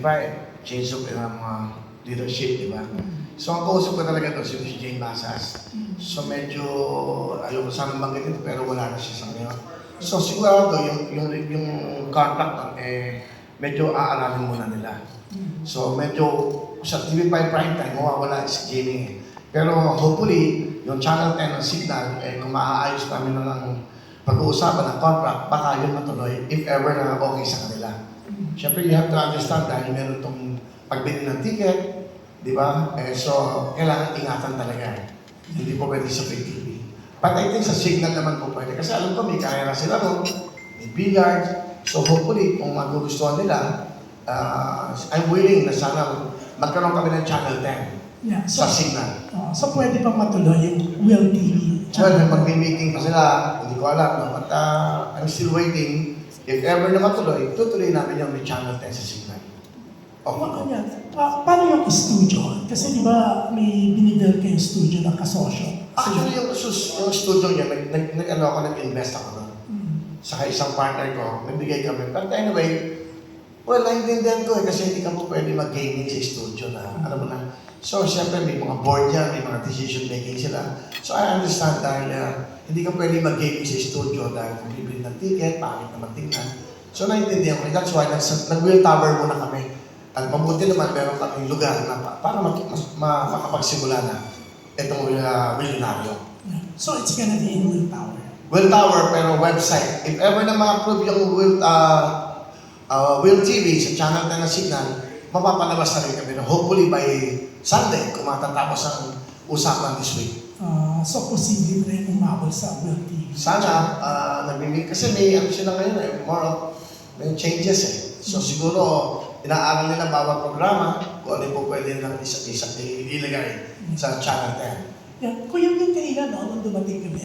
Diba, change of mga leadership, di ba? So, ang kausap ko talaga to, si Jane Basas. So, medyo, ayoko sana banggitin ito, pero wala na siya sa ngayon. So, sigurado, yung contract, medyo aaralin muna nila. So, medyo, sa TV5 prime time, mawawala si Jamie. Pero, hopefully, yung Channel 10 ng Signal, kung maaayos namin na ng pag-uusapan ng contract, baka yun matuloy, if ever na okay sa kanila. Siyempre, you have to understand dahil meron itong pagbili ng ticket, di ba? So, kailangan ingatan talaga. Hindi po pwede sa free TV. But I think sa Signal naman po pwede. Kasi alam ko, may kaya na sila ron, may billiard. So, hopefully, kung magugustuhan nila, I'm willing na sana magkaroon kami ng Channel 10 sa Signal. So, pwede pang matuloy yung Will TV? Well, magmi-meeting pa sila, hindi ko alam. No? But I'm still waiting. If ever na matuloy, tutuloy namin yung may Channel 10 sa Signal. Okay. Paano yung studio? Kasi di ba may binibuild kayong studio ng kasosyo? Actually, yung studio niya, nag-invest ako doon. Saka isang partner ko, nagbigay kami. But anyway, well, naintindihan ko kasi hindi ka po pwede mag-gaming sa studio na, alam mo na. So, siyempre, may mga board yan, may mga decision making sila. So, I understand dahil hindi ka pwede mag-gaming sa studio dahil kung bibili ng ticket, pangit naman tingnan. So, naintindihan ko. That's why, nag-wheel tower muna kami. At mabuti naman, meron kaming lugar na para makapagsimula na itong Willionario. So, it's gonna be in Will Tower? Will Tower, pero website. If ever na ma-approve yung Will TV sa channel na Signal, mapapalabas na rin kami. Hopefully by Sunday, kung matatapos ang usapan this week. So, posible rin umabot sa Will TV? Sana, kasi may sila ngayon more of may changes So siguro, inaaral nila bawat programa kung ano po pwede nilang isa ilagay sa channel 10. Kuya, yung kailan, nung dumating kami,